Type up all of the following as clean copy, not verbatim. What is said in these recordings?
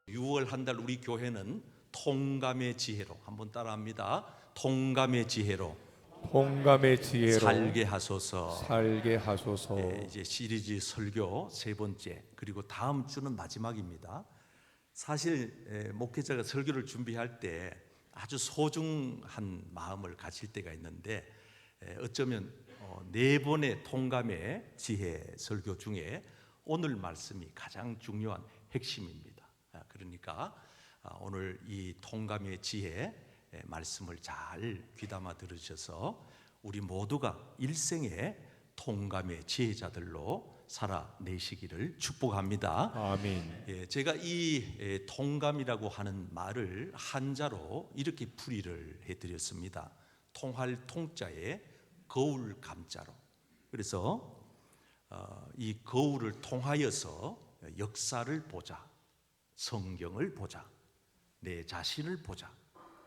6월 한 달 우리 교회는 통감의 지혜로, 한번 따라합니다. 통감의 지혜로 통감의 지혜로 살게 하소서. 살게 하소서. 이제 시리즈 설교 세 번째, 그리고 다음 주는 마지막입니다. 사실 목회자가 설교를 준비할 때 아주 소중한 마음을 가질 때가 있는데, 어쩌면 네 번의 통감의 지혜 설교 중에 오늘 말씀이 가장 중요한 핵심입니다. 그러니까 오늘 이 통감의 지혜 말씀을 잘 귀담아 들으셔서 우리 모두가 일생에 통감의 지혜자들로 살아내시기를 축복합니다. 아멘. 제가 이 통감이라고 하는 말을 한자로 이렇게 풀이를 해드렸습니다. 통할 통자에 거울 감자로. 그래서 이 거울을 통하여서 역사를 보자, 성경을 보자, 내 자신을 보자,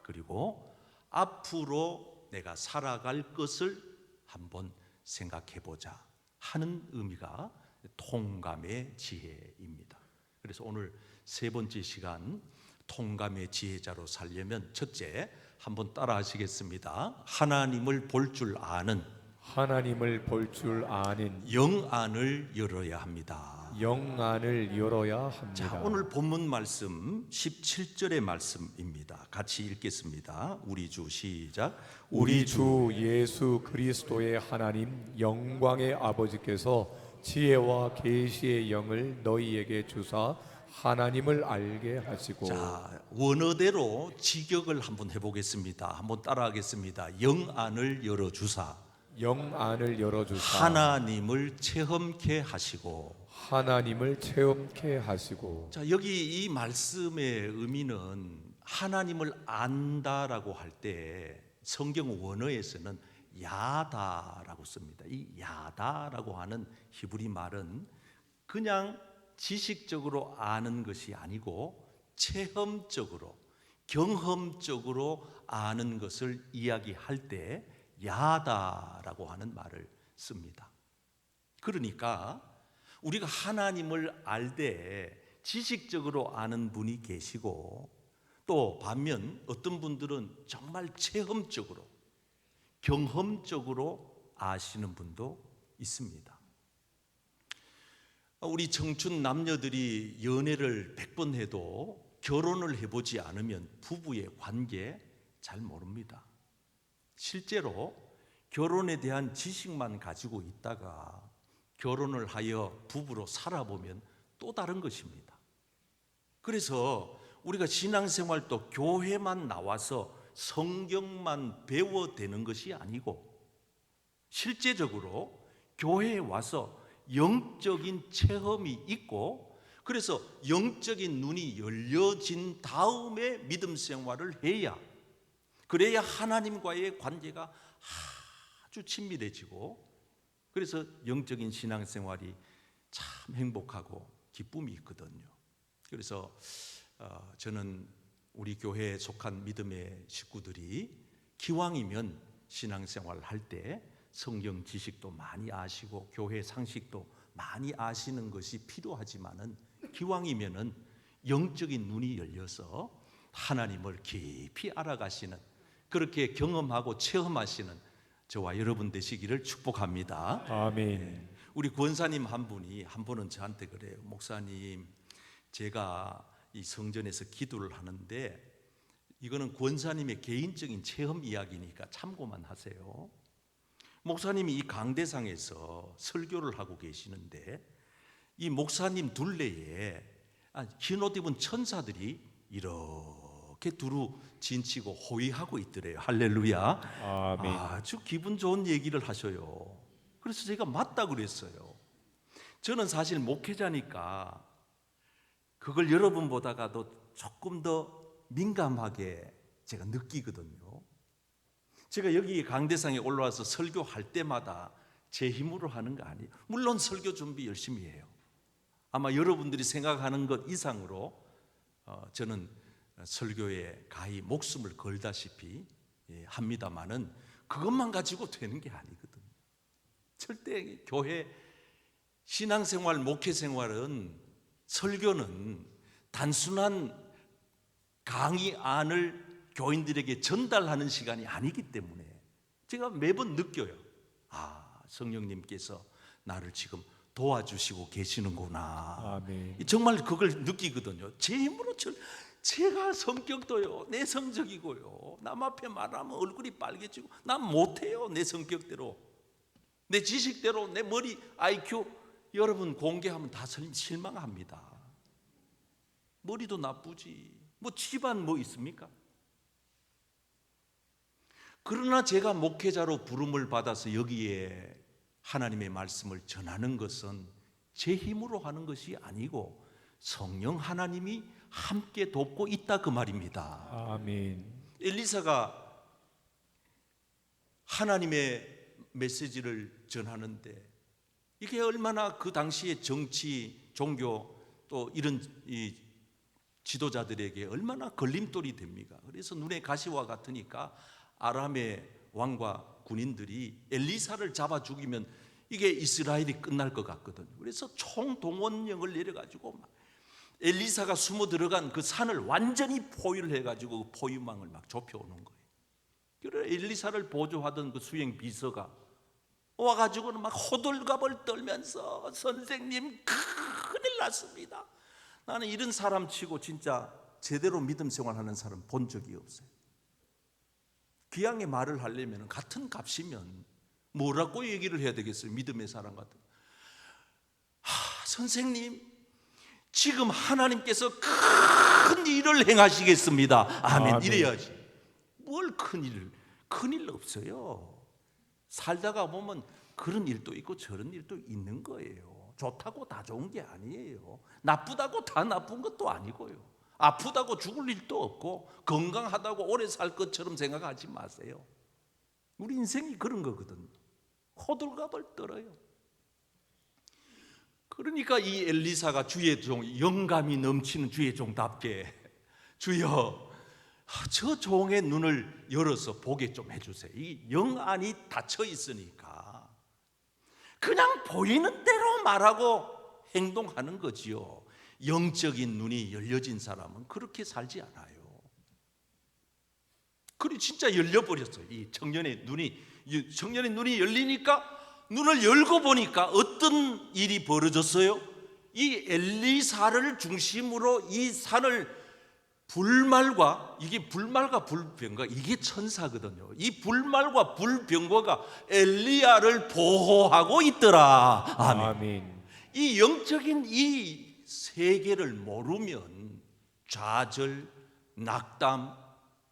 그리고 앞으로 내가 살아갈 것을 한번 생각해 보자 하는 의미가 통감의 지혜입니다. 그래서 오늘 세 번째 시간 통감의 지혜자로 살려면 첫째, 한번 따라 하시겠습니다. 하나님을 볼 줄 아는, 하나님을 볼 줄 아는 영안을 열어야 합니다. 영안을 열어야 합니다. 자, 오늘 본문 말씀 17절의 말씀입니다. 같이 읽겠습니다. 우리 주 시작. 우리 주 예수 그리스도의 하나님 영광의 아버지께서 지혜와 계시의 영을 너희에게 주사 하나님을 알게 하시고. 자, 원어대로 직역을 한번 해보겠습니다. 한번 따라하겠습니다. 영안을 열어주사, 영안을 열어주사 하나님을 체험케 하시고. 하나님을 체험케 하시고. 자, 여기 이 말씀의 의미는 하나님을 안다라고 할 때 성경 원어에서는 야다라고 씁니다. 이 야다라고 하는 히브리 말은 그냥 지식적으로 아는 것이 아니고 체험적으로, 경험적으로 아는 것을 이야기할 때 야다라고 하는 말을 씁니다. 그러니까 우리가 하나님을 알 때 지식적으로 아는 분이 계시고, 또 반면 어떤 분들은 정말 체험적으로, 경험적으로 아시는 분도 있습니다. 우리 청춘 남녀들이 연애를 100번 해도 결혼을 해보지 않으면 부부의 관계 잘 모릅니다. 실제로 결혼에 대한 지식만 가지고 있다가 결혼을 하여 부부로 살아보면 또 다른 것입니다. 그래서 우리가 신앙생활도 교회만 나와서 성경만 배워되는 것이 아니고 실제적으로 교회에 와서 영적인 체험이 있고, 그래서 영적인 눈이 열려진 다음에 믿음 생활을 해야, 그래야 하나님과의 관계가 아주 친밀해지고, 그래서 영적인 신앙생활이 참 행복하고 기쁨이 있거든요. 그래서 저는 우리 교회에 속한 믿음의 식구들이 기왕이면 신앙생활을 할 때 성경 지식도 많이 아시고 교회 상식도 많이 아시는 것이 필요하지만은, 기왕이면은 영적인 눈이 열려서 하나님을 깊이 알아가시는, 그렇게 경험하고 체험하시는 저와 여러분 되시기를 축복합니다. 아멘. 우리 권사님 한 분은 저한테 그래요. 목사님, 제가 이 성전에서 기도를 하는데 이거는 권사님의 개인적인 체험 이야기니까 참고만 하세요. 목사님이 이 강대상에서 설교를 하고 계시는데 이 목사님 둘레에 흰 옷 입은 천사들이 이렇게 두루 진치고 호위하고 있더래요. 할렐루야. 아멘. 아주 기분 좋은 얘기를 하셔요. 그래서 제가 맞다 그랬어요. 저는 사실 목회자니까 그걸 여러분보다가도 조금 더 민감하게 제가 느끼거든요. 제가 여기 강대상에 올라와서 설교할 때마다 제 힘으로 하는 거 아니에요. 물론 설교 준비 열심히 해요. 아마 여러분들이 생각하는 것 이상으로 저는 설교에 가히 목숨을 걸다시피 합니다마는 그것만 가지고 되는 게 아니거든요. 절대 교회 신앙생활, 목회생활은, 설교는 단순한 강의안을 교인들에게 전달하는 시간이 아니기 때문에 제가 매번 느껴요. 성령님께서 나를 지금 도와주시고 계시는구나. 아멘. 정말 그걸 느끼거든요. 제 힘으로 제가 성격도요 내성적이고요, 남 앞에 말하면 얼굴이 빨개지고 난 못해요. 내 성격대로, 내 지식대로, 내 머리 IQ 여러분 공개하면 다 실망합니다. 머리도 나쁘지 뭐 집안 뭐 있습니까? 그러나 제가 목회자로 부름을 받아서 여기에 하나님의 말씀을 전하는 것은 제 힘으로 하는 것이 아니고 성령 하나님이 함께 돕고 있다 그 말입니다. 아멘. 엘리사가 하나님의 메시지를 전하는데 이게 얼마나 그 당시의 정치, 종교 또 이런 이 지도자들에게 얼마나 걸림돌이 됩니까? 그래서 눈에 가시와 같으니까 아람의 왕과 군인들이 엘리사를 잡아 죽이면 이게 이스라엘이 끝날 것 같거든요. 그래서 총동원령을 내려가지고 막 엘리사가 숨어 들어간 그 산을 완전히 포위를 해가지고 그 포위망을 막 좁혀오는 거예요. 그래서 엘리사를 보조하던 그 수행 비서가 와가지고는 막 호들갑을 떨면서 선생님 큰일 났습니다. 나는 이런 사람 치고 진짜 제대로 믿음 생활하는 사람 본 적이 없어요. 귀양의 말을 하려면 같은 값이면 뭐라고 얘기를 해야 되겠어요? 믿음의 사람 같은. 선생님 지금 하나님께서 큰 일을 행하시겠습니다. 아멘. 아멘. 이래야지. 뭘 큰일 없어요. 살다가 보면 그런 일도 있고 저런 일도 있는 거예요. 좋다고 다 좋은 게 아니에요. 나쁘다고 다 나쁜 것도 아니고요. 아프다고 죽을 일도 없고 건강하다고 오래 살 것처럼 생각하지 마세요. 우리 인생이 그런 거거든요. 호들갑을 떨어요. 그러니까 이 엘리사가 주의 종, 영감이 넘치는 주의 종답게 주여 저 종의 눈을 열어서 보게 좀 해주세요. 이 영안이 닫혀 있으니까 그냥 보이는 대로 말하고 행동하는 거지요. 영적인 눈이 열려진 사람은 그렇게 살지 않아요. 그리 진짜 열려버렸어요. 이 청년의 눈이 열리니까 눈을 열고 보니까 어떤 일이 벌어졌어요? 이 엘리사를 중심으로 이 산을 불말과 불병과 이게 천사거든요. 이 불말과 불병과가 엘리야를 보호하고 있더라. 아멘. 아멘. 이 영적인 이 세계를 모르면 좌절, 낙담,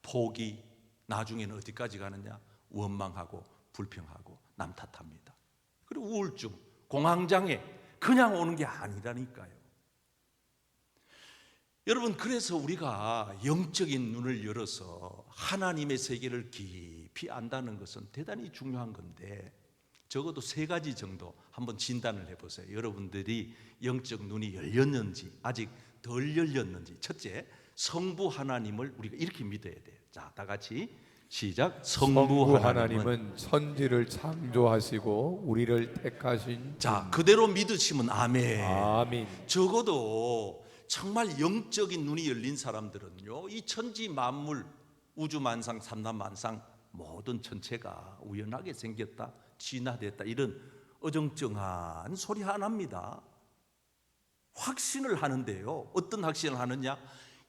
포기, 나중에는 어디까지 가느냐? 원망하고 불평하고 남 탓합니다. 그리고 우울증, 공황장애 그냥 오는 게 아니라니까요. 여러분, 그래서 우리가 영적인 눈을 열어서 하나님의 세계를 깊이 안다는 것은 대단히 중요한 건데 적어도 3가지 정도 한번 진단을 해보세요. 여러분들이 영적 눈이 열렸는지 아직 덜 열렸는지. 첫째, 성부 하나님을 우리가 이렇게 믿어야 돼요. 자, 다 같이 시작. 성부 하나님은 천지를 창조하시고 우리를 택하신. 자, 그대로 믿으시면 아멘. 아멘. 적어도 정말 영적인 눈이 열린 사람들은요, 이 천지 만물, 우주만상, 삼라만상 모든 전체가 우연하게 생겼다, 진화됐다, 이런 어정쩡한 소리 안 합니다. 확신을 하는데요. 어떤 확신을 하느냐?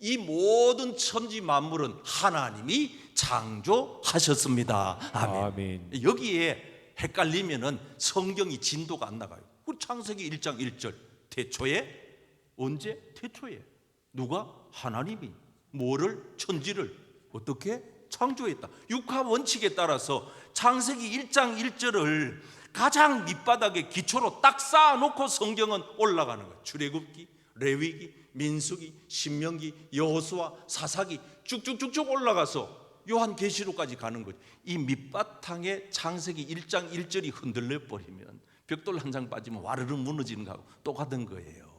이 모든 천지 만물은 하나님이 창조하셨습니다. 아멘. 아멘. 여기에 헷갈리면은 성경이 진도가 안 나가요. 우리 창세기 1장 1절 태초에, 언제? 태초에 누가? 하나님이 뭐를? 천지를 어떻게? 창조했다. 육하 원칙에 따라서 창세기 1장 1절을 가장 밑바닥에 기초로 딱 쌓아놓고 성경은 올라가는 거예요. 출애굽기, 레위기, 민수기, 신명기, 여호수아, 사사기 쭉쭉쭉쭉 올라가서 요한계시록까지 가는 거죠. 이 밑바탕에 창세기 1장 1절이 흔들려 버리면 벽돌 한 장 빠지면 와르르 무너지는 거하고 똑같은 거예요.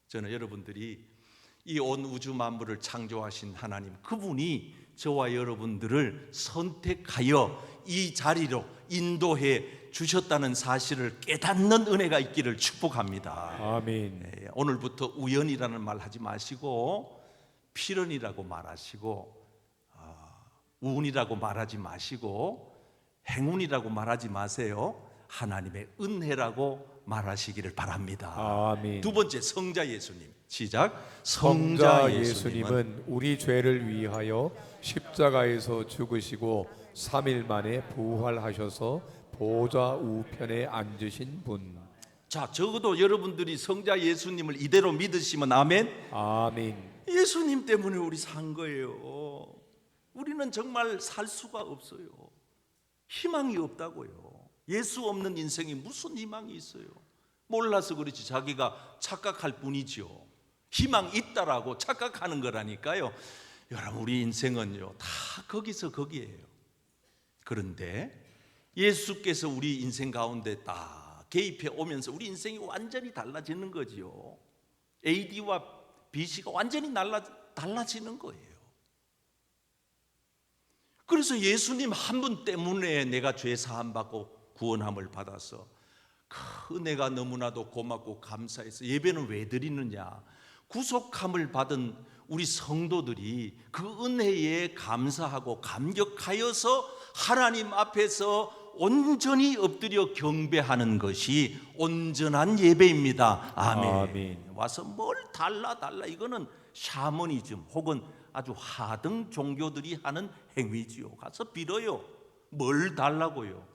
저는 여러분들이 이 온 우주 만물을 창조하신 하나님, 그분이 저와 여러분들을 선택하여 이 자리로 인도해 주셨다는 사실을 깨닫는 은혜가 있기를 축복합니다. 아멘. 오늘부터 우연이라는 말 하지 마시고 필연이라고 말하시고 운이라고 말하지 마시고 행운이라고 말하지 마세요. 하나님의 은혜라고 말하시기를 바랍니다. 아멘. 두 번째, 성자 예수님. 시작. 성자 예수님은 우리 죄를 위하여 십자가에서 죽으시고 3일 만에 부활하셔서 보좌 우편에 앉으신 분. 자, 적어도 여러분들이 성자 예수님을 이대로 믿으시면 아멘. 아멘. 예수님 때문에 우리 산 거예요. 우리는 정말 살 수가 없어요. 희망이 없다고요. 예수 없는 인생이 무슨 희망이 있어요? 몰라서 그렇지 자기가 착각할 뿐이죠. 희망 있다라고 착각하는 거라니까요. 여러분, 우리 인생은요 다 거기서 거기에요. 그런데 예수께서 우리 인생 가운데 딱 개입해 오면서 우리 인생이 완전히 달라지는 거지요. AD와 BC가 완전히 달라지는 거예요. 그래서 예수님 한 분 때문에 내가 죄 사함 받고 구원함을 받아서 그 은혜가 너무나도 고맙고 감사해서 예배는 왜 드리느냐? 구속함을 받은 우리 성도들이 그 은혜에 감사하고 감격하여서 하나님 앞에서 온전히 엎드려 경배하는 것이 온전한 예배입니다. 아멘. 아멘. 와서 뭘 달라 이거는 샤머니즘 혹은 아주 하등 종교들이 하는 행위지요. 가서 빌어요. 뭘 달라고요?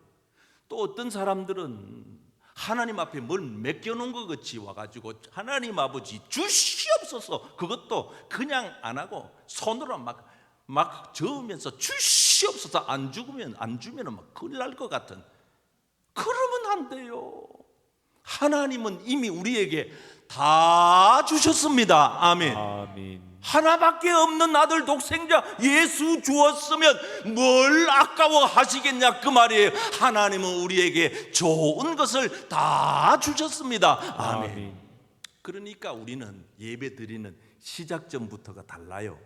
또 어떤 사람들은 하나님 앞에 뭘 맡겨놓은 것 같이 와가지고 하나님 아버지 주시옵소서, 그것도 그냥 안 하고 손으로 막 저으면서 주시옵소서, 안 주면 막 큰일 날 것 같은, 그러면 안 돼요. 하나님은 이미 우리에게 다 주셨습니다. 아멘. 아멘. 하나밖에 없는 아들 독생자 예수 주었으면 뭘 아까워하시겠냐 그 말이에요. 하나님은 우리에게 좋은 것을 다 주셨습니다. 아멘. 아멘. 그러니까 우리는 예배 드리는 시작점부터가 달라요.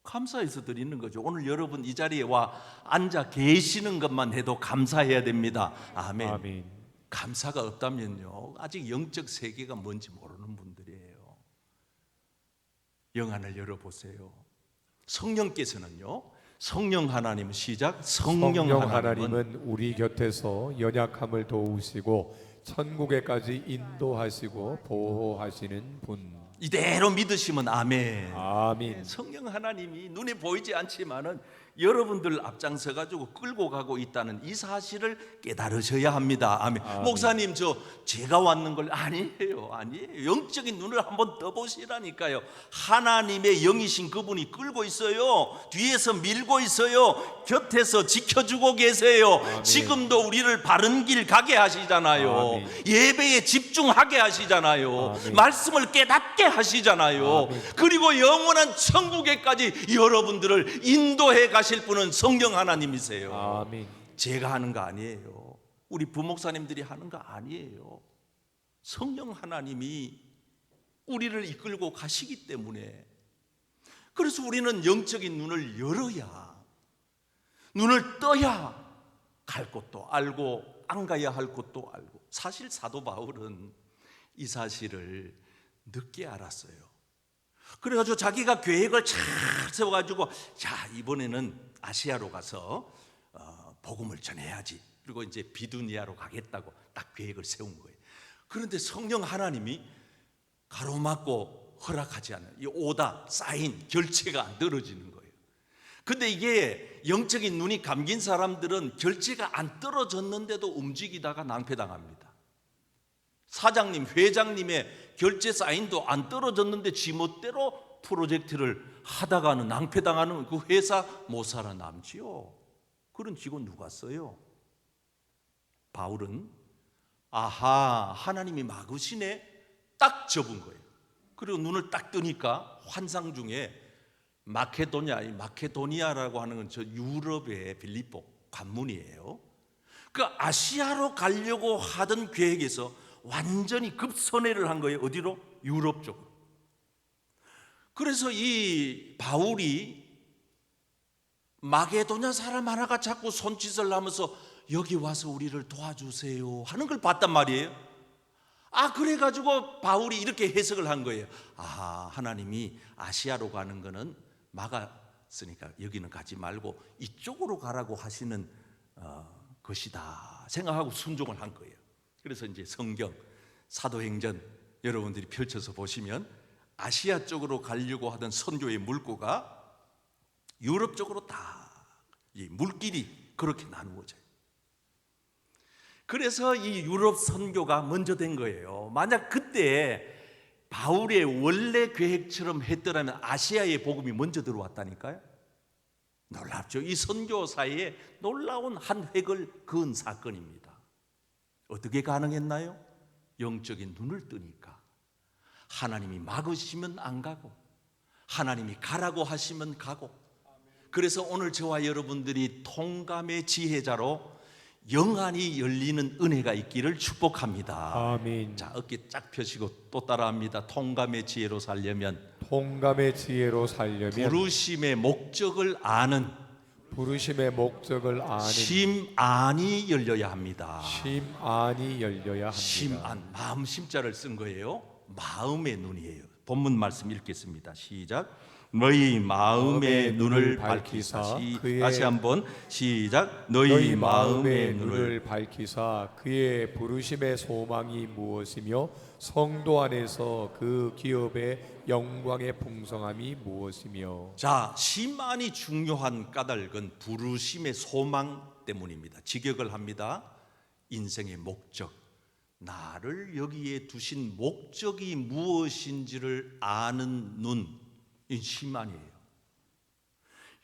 감사해서 드리는 거죠. 오늘 여러분 이 자리에 와 앉아 계시는 것만 해도 감사해야 됩니다. 아멘. 아멘. 감사가 없다면요 아직 영적 세계가 뭔지 모르는 분들이에요. 영안을 열어보세요. 성령께서는요, 성령 하나님, 시작. 성령 하나님은 우리 곁에서 연약함을 도우시고 천국에까지 인도하시고 보호하시는 분. 이대로 믿으시면 아멘. 아멘. 성령 하나님이 눈에 보이지 않지만은 여러분들 앞장서 가지고 끌고 가고 있다는 이 사실을 깨달으셔야 합니다. 아멘. 아멘. 목사님, 제가 왔는 걸 아니에요. 영적인 눈을 한번 떠보시라니까요. 하나님의 영이신 그분이 끌고 있어요. 뒤에서 밀고 있어요. 곁에서 지켜주고 계세요. 아멘. 지금도 우리를 바른 길 가게 하시잖아요. 아멘. 예배에 집중하게 하시잖아요. 아멘. 말씀을 깨닫게 하시잖아요. 아멘. 그리고 영원한 천국에까지 여러분들을 인도해 가실 분은 성령 하나님이세요. 아멘. 제가 하는 거 아니에요. 우리 부목사님들이 하는 거 아니에요. 성령 하나님이 우리를 이끌고 가시기 때문에, 그래서 우리는 영적인 눈을 열어야, 눈을 떠야 갈 곳도 알고 안 가야 할 곳도 알고. 사실 사도 바울은 이 사실을 늦게 알았어요. 그래가지고 자기가 계획을 잘 세워가지고, 자, 이번에는 아시아로 가서 복음을 전해야지. 그리고 이제 비두니아로 가겠다고 딱 계획을 세운 거예요. 그런데 성령 하나님이 가로막고 허락하지 않는 이 오다, 사인, 결제가 안 떨어지는 거예요. 근데 이게 영적인 눈이 감긴 사람들은 결제가 안 떨어졌는데도 움직이다가 낭패당합니다. 사장님, 회장님의 결제 사인도 안 떨어졌는데 지멋대로 프로젝트를 하다가는 낭패당하는 그 회사 못 살아남지요. 그런 직원 누가 써요? 바울은 아하, 하나님이 막으시네, 딱 접은 거예요. 그리고 눈을 딱 뜨니까 환상 중에 마케도니아라고 하는 건 저 유럽의 빌립보 관문이에요. 그 아시아로 가려고 하던 계획에서 완전히 급선회를 한 거예요. 어디로? 유럽 쪽으로. 그래서 이 바울이 마게도냐 사람 하나가 자꾸 손짓을 하면서 여기 와서 우리를 도와주세요 하는 걸 봤단 말이에요. 그래가지고 바울이 이렇게 해석을 한 거예요. 하나님이 아시아로 가는 거는 막았으니까 여기는 가지 말고 이쪽으로 가라고 하시는 것이다 생각하고 순종을 한 거예요. 그래서 이제 성경 사도행전 여러분들이 펼쳐서 보시면 아시아 쪽으로 가려고 하던 선교의 물꼬가 유럽 쪽으로 다 이 물길이 그렇게 나누어져요. 그래서 이 유럽 선교가 먼저 된 거예요. 만약 그때 바울의 원래 계획처럼 했더라면 아시아의 복음이 먼저 들어왔다니까요. 놀랍죠. 이 선교 사이에 놀라운 한 획을 그은 사건입니다. 어떻게 가능했나요? 영적인 눈을 뜨니까. 하나님이 막으시면 안 가고 하나님이 가라고 하시면 가고. 그래서 오늘 저와 여러분들이 통감의 지혜자로 영안이 열리는 은혜가 있기를 축복합니다. 아멘. 자, 어깨 쫙 펴시고 또 따라합니다. 통감의 지혜로 살려면 통감의 지혜로 살려면 부르심의 목적을 아는 심안이 열려야 합니다. 심안이 열려야 합니다. 심안, 마음 심자를 쓴 거예요. 마음의 눈이에요. 본문 말씀 읽겠습니다. 시작. 너희 마음의 눈을 밝히사. 다시 한번 시작. 너희 마음의 눈을 밝히사 그의 부르심의 소망이 무엇이며 성도 안에서 그 기업의 영광의 풍성함이 무엇이며. 자, 심안이 중요한 까닭은 부르심의 소망 때문입니다. 직역을 합니다. 인생의 목적, 나를 여기에 두신 목적이 무엇인지를 아는 눈, 이 심안이에요.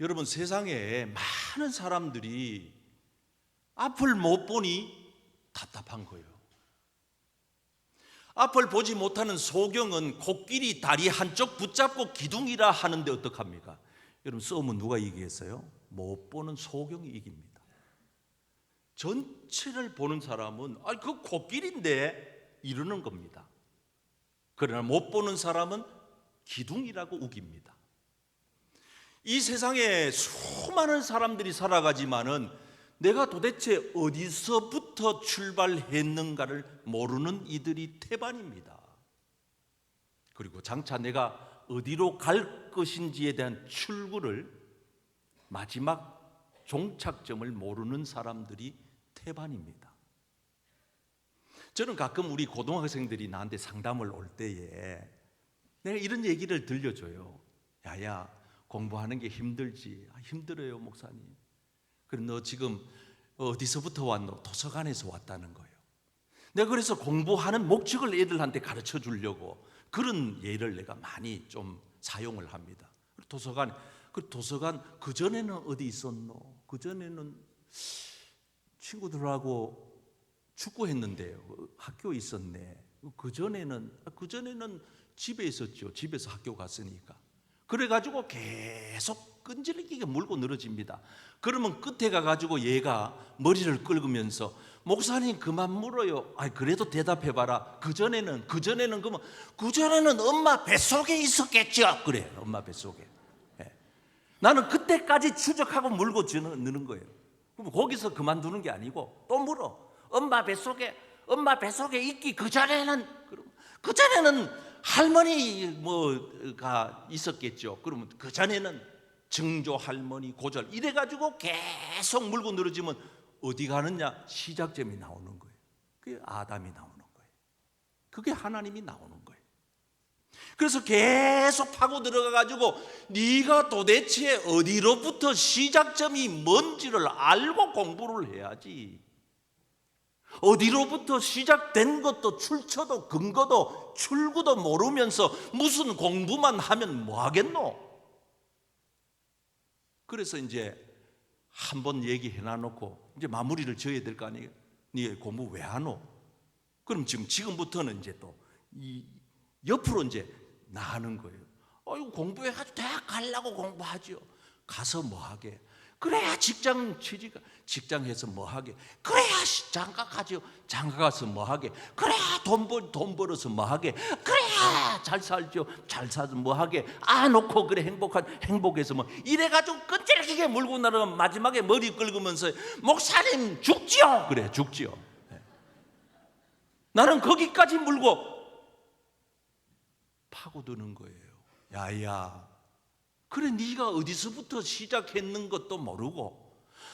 여러분, 세상에 많은 사람들이 앞을 못 보니 답답한 거예요. 앞을 보지 못하는 소경은 코끼리 다리 한쪽 붙잡고 기둥이라 하는데 어떡합니까? 여러분, 싸움은 누가 이기겠어요? 못 보는 소경이 이깁니다. 전체를 보는 사람은 그 코끼리인데 이러는 겁니다. 그러나 못 보는 사람은 기둥이라고 우깁니다. 이 세상에 수많은 사람들이 살아가지만은 내가 도대체 어디서부터 출발했는가를 모르는 이들이 태반입니다. 그리고 장차 내가 어디로 갈 것인지에 대한 출구를, 마지막 종착점을 모르는 사람들이 태반입니다. 저는 가끔 우리 고등학생들이 나한테 상담을 올 때에 내가 이런 얘기를 들려줘요. 야야, 공부하는 게 힘들지. 힘들어요, 목사님. 그럼 너 지금 어디서부터 왔노? 도서관에서 왔다는 거예요. 내가 그래서 공부하는 목적을 애들한테 가르쳐 주려고 그런 예를 내가 많이 좀 사용을 합니다. 도서관, 그전에는 어디 있었노? 그전에는 친구들하고 축구했는데요. 학교에 있었네. 그전에는 집에 있었죠. 집에서 학교 갔으니까. 그래가지고 계속 끈질기게 물고 늘어집니다. 그러면 끝에 가가지고 얘가 머리를 긁으면서 목사님 그만 물어요. 그래도 대답해봐라. 그전에는 그러면 그전에는 엄마 뱃속에 있었겠죠. 그래, 엄마 뱃속에. 나는 그때까지 추적하고 물고 느는 거예요. 그럼 거기서 그만두는 게 아니고 또 물어. 엄마 뱃속에 있기 그전에는 할머니 뭐가 있었겠죠. 그러면 그전에는 증조 할머니 고절 이래가지고 계속 물고 늘어지면 어디 가느냐? 시작점이 나오는 거예요. 그게 아담이 나오는 거예요. 그게 하나님이 나오는 거예요. 그래서 계속 파고 들어가가지고 네가 도대체 어디로부터 시작점이 뭔지를 알고 공부를 해야지. 어디로부터 시작된 것도 출처도 근거도 출구도 모르면서 무슨 공부만 하면 뭐 하겠노? 그래서 이제 한번 얘기해 놔놓고 이제 마무리를 지어야 될 거 아니에요? 네 공부 왜 하노? 그럼 지금부터는 이제 또 이 옆으로 이제 나가는 거예요. 이거 공부해가지고 대학 가려고 공부하죠. 가서 뭐 하게? 그래야 직장 직장해서 뭐 하게? 그래야 장가 가죠. 장가 가서 뭐 하게? 그래야 돈 벌어서 뭐 하게? 그래야 잘 살죠. 잘 사서 뭐 하게 놓고 그래 행복해서 뭐 이래가지고 끈질기게 물고 나면 마지막에 머리 긁으면서 목사님 죽지요. 그래 죽지요. 나는 거기까지 물고 파고드는 거예요. 야야, 그래 네가 어디서부터 시작했는 것도 모르고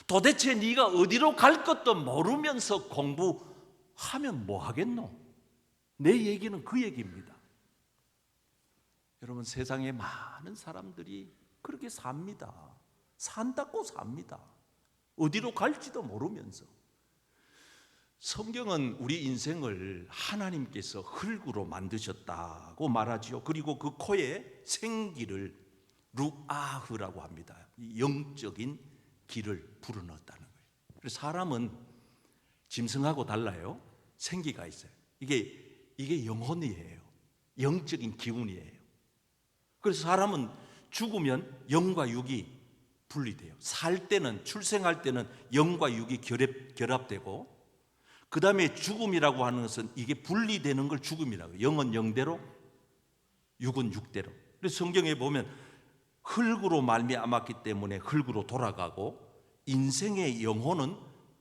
도대체 네가 어디로 갈 것도 모르면서 공부하면 뭐 하겠노? 내 얘기는 그 얘기입니다. 여러분, 세상에 많은 사람들이 그렇게 삽니다. 산다고 삽니다. 어디로 갈지도 모르면서. 성경은 우리 인생을 하나님께서 흙으로 만드셨다고 말하지요. 그리고 그 코에 생기를 루아흐라고 합니다. 영적인 길을 불어넣었다는 거예요. 그래서 사람은 짐승하고 달라요. 생기가 있어요. 이게 영혼이에요. 영적인 기운이에요. 그래서 사람은 죽으면 영과 육이 분리돼요. 살 때는, 출생할 때는 영과 육이 결합되고, 그 다음에 죽음이라고 하는 것은 이게 분리되는 걸 죽음이라고 해요. 영은 영대로, 육은 육대로. 그래서 성경에 보면 흙으로 말미암았기 때문에 흙으로 돌아가고, 인생의 영혼은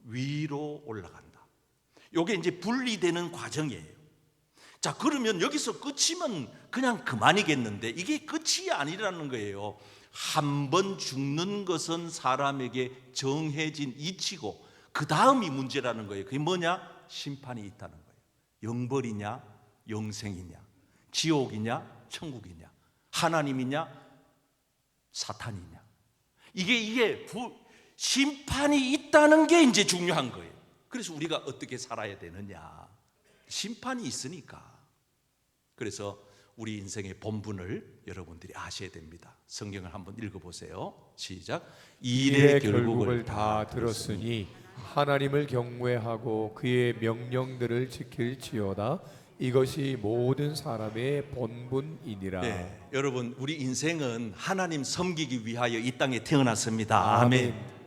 위로 올라간다. 이게 이제 분리되는 과정이에요. 자, 그러면 여기서 끝이면 그냥 그만이겠는데 이게 끝이 아니라는 거예요. 한 번 죽는 것은 사람에게 정해진 이치고 그 다음이 문제라는 거예요. 그게 뭐냐? 심판이 있다는 거예요. 영벌이냐 영생이냐, 지옥이냐 천국이냐, 하나님이냐 사탄이냐, 이게 심판이 있다는 게 이제 중요한 거예요. 그래서 우리가 어떻게 살아야 되느냐, 심판이 있으니까. 그래서 우리 인생의 본분을 여러분들이 아셔야 됩니다. 성경을 한번 읽어보세요. 시작. 일의 결국을 다 들었으니 하나님을 경외하고 그의 명령들을 지킬지어다. 이것이 모든 사람의 본분이니라. 네, 여러분, 우리 인생은 하나님 섬기기 위하여 이 땅에 태어났습니다. 아멘.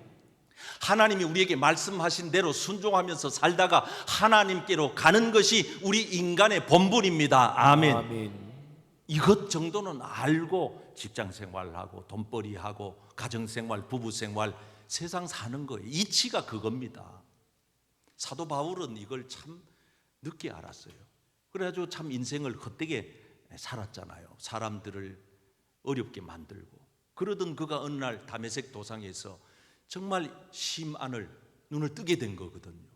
하나님이 우리에게 말씀하신 대로 순종하면서 살다가 하나님께로 가는 것이 우리 인간의 본분입니다. 아멘. 아멘. 이것 정도는 알고 직장생활하고 돈벌이하고 가정생활, 부부생활, 세상 사는 거예요. 이치가 그겁니다. 사도 바울은 이걸 참 늦게 알았어요. 그래가지고 참 인생을 헛되게 살았잖아요. 사람들을 어렵게 만들고. 그러던 그가 어느 날 다메섹 도상에서 정말 심안을 눈을 뜨게 된 거거든요.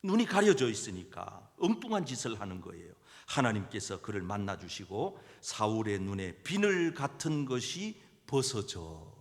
눈이 가려져 있으니까 엉뚱한 짓을 하는 거예요. 하나님께서 그를 만나주시고 사울의 눈에 비늘 같은 것이 벗어져.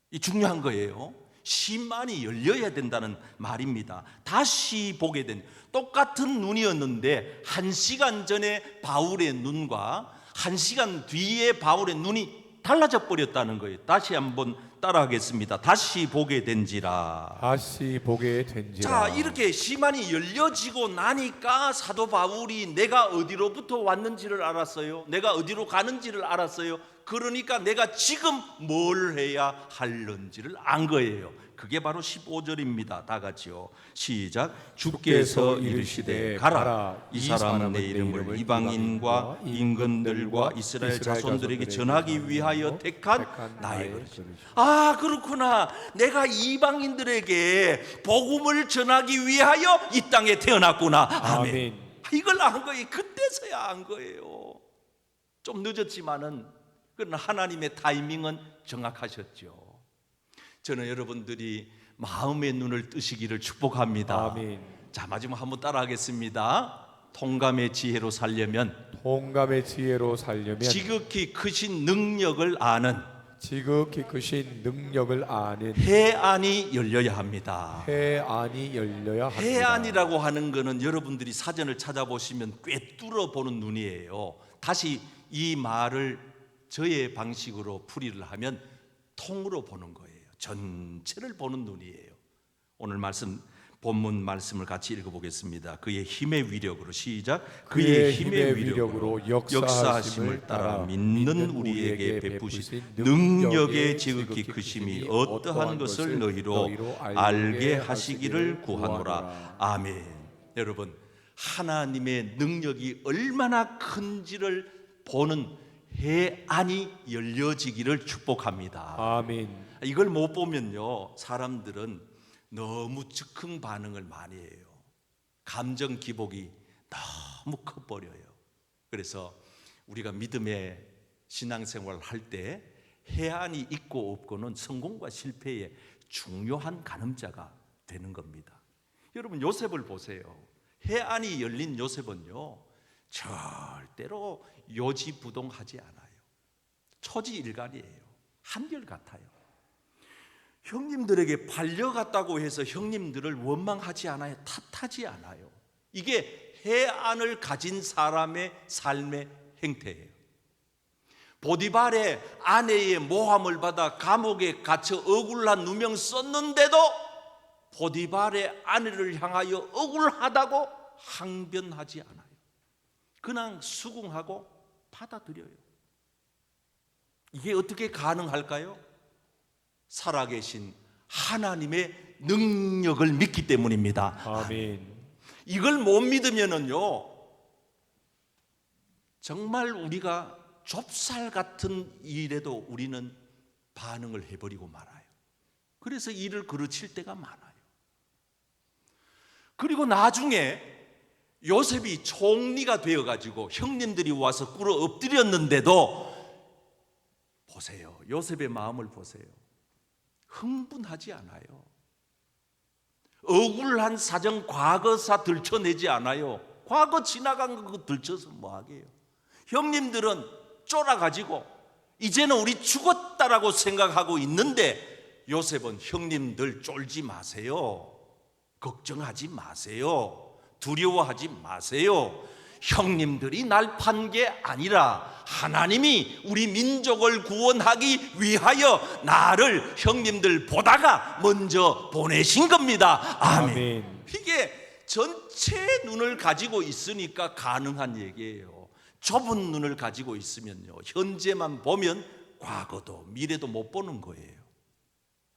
이 중요한 거예요. 심안이 열려야 된다는 말입니다. 다시 보게 된, 똑같은 눈이었는데 1시간 전에 바울의 눈과 1시간 뒤에 바울의 눈이 달라져 버렸다는 거예요. 다시 한번 따라하겠습니다. 다시 보게 된지라. 다시 보게 된지라. 자, 이렇게 심안이 열려지고 나니까 사도 바울이 내가 어디로부터 왔는지를 알았어요. 내가 어디로 가는지를 알았어요. 그러니까 내가 지금 뭘 해야 할는지를 안 거예요. 그게 바로 15절입니다. 다 같이요. 시작. 주께서 이르시되 가라. 이 사람은 내 이름을 이방인과 임금들과 이스라엘 자손들에게 전하기 위하여 택한 나의 그릇이라. 아, 그렇구나. 내가 이방인들에게 복음을 전하기 위하여 이 땅에 태어났구나. 아멘. 이걸 안 거예요. 그때서야 안 거예요. 좀 늦었지만은 그러나 하나님의 타이밍은 정확하셨죠. 저는 여러분들이 마음의 눈을 뜨시기를 축복합니다. 아멘. 자, 마지막 한번 따라하겠습니다. 통감의 지혜로 살려면 통감의 지혜로 살려면 지극히 크신 능력을 아는 지극히 크신 능력을 아는 해안이 열려야 합니다. 해안이 열려야 합니다. 해안이라고 하는 것은 여러분들이 사전을 찾아보시면 꿰뚫어 보는 눈이에요. 다시 이 말을 저의 방식으로 풀이를 하면 통으로 보는 거예요. 전체를 보는 눈이에요. 오늘 본문 말씀을 같이 읽어보겠습니다. 그의 힘의 위력으로 시작. 그의 힘의 위력으로 역사하심을 따라 믿는 우리에게 베푸신 능력의 지극히 크심이 어떠한 것을 너희로 알게 하시기를 구하노라. 아멘. 여러분, 하나님의 능력이 얼마나 큰지를 보는 해안이 열려지기를 축복합니다. 아멘. 이걸 못 보면요, 사람들은 너무 즉흥 반응을 많이 해요. 감정 기복이 너무 커버려요. 그래서 우리가 믿음의 신앙생활을 할 때 해안이 있고 없고는 성공과 실패의 중요한 가늠자가 되는 겁니다. 여러분, 요셉을 보세요. 해안이 열린 요셉은요, 절대로 요지부동하지 않아요. 초지일관이에요. 한결같아요. 형님들에게 팔려갔다고 해서 형님들을 원망하지 않아요. 탓하지 않아요. 이게 해안을 가진 사람의 삶의 행태예요. 보디발의 아내의 모함을 받아 감옥에 갇혀 억울한 누명 썼는데도 보디발의 아내를 향하여 억울하다고 항변하지 않아요. 그냥 수긍하고 받아들여요. 이게 어떻게 가능할까요? 살아계신 하나님의 능력을 믿기 때문입니다. 아멘. 이걸 못 믿으면은요, 정말 우리가 좁쌀 같은 일에도 우리는 반응을 해버리고 말아요. 그래서 일을 그르칠 때가 많아요. 그리고 나중에 요셉이 총리가 되어가지고 형님들이 와서 꿇어 엎드렸는데도 보세요. 요셉의 마음을 보세요. 흥분하지 않아요. 억울한 사정, 과거사 들춰내지 않아요. 과거 지나간 거 들춰서 뭐하게요. 형님들은 쫄아가지고 이제는 우리 죽었다라고 생각하고 있는데 요셉은 형님들 쫄지 마세요. 걱정하지 마세요. 두려워하지 마세요. 형님들이 날 판 게 아니라 하나님이 우리 민족을 구원하기 위하여 나를 형님들 보다가 먼저 보내신 겁니다. 아멘. 아멘. 이게 전체 눈을 가지고 있으니까 가능한 얘기예요. 좁은 눈을 가지고 있으면요, 현재만 보면 과거도 미래도 못 보는 거예요.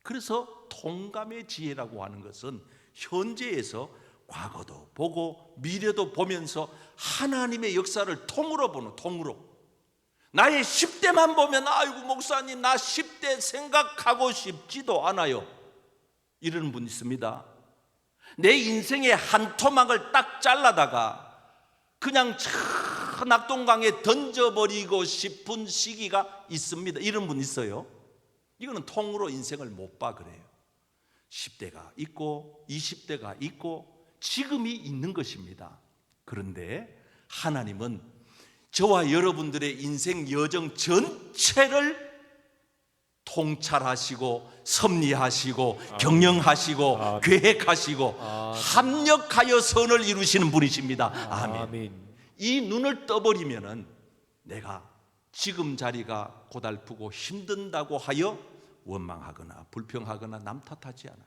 그래서 통감의 지혜라고 하는 것은 현재에서 과거도 보고 미래도 보면서 하나님의 역사를 통으로 보는, 통으로. 나의 10대만 보면 아이고 목사님 나 10대 생각하고 싶지도 않아요. 이런 분 있습니다. 내 인생의 한 토막을 딱 잘라다가 그냥 저 낙동강에 던져버리고 싶은 시기가 있습니다. 이런 분 있어요. 이거는 통으로 인생을 못 봐 그래요. 10대가 있고 20대가 있고 지금이 있는 것입니다. 그런데 하나님은 저와 여러분들의 인생 여정 전체를 통찰하시고 섭리하시고 경영하시고 계획하시고 합력하여 선을 이루시는 분이십니다. 아멘. 이 눈을 떠버리면은 내가 지금 자리가 고달프고 힘든다고 하여 원망하거나 불평하거나 남 탓하지 않아요.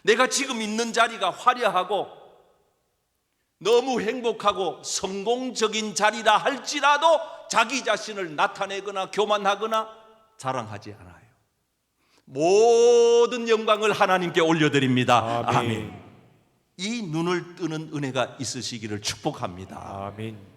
내가 지금 있는 자리가 화려하고 너무 행복하고 성공적인 자리라 할지라도 자기 자신을 나타내거나 교만하거나 자랑하지 않아요. 모든 영광을 하나님께 올려드립니다. 아멘. 이 눈을 뜨는 은혜가 있으시기를 축복합니다. 아멘.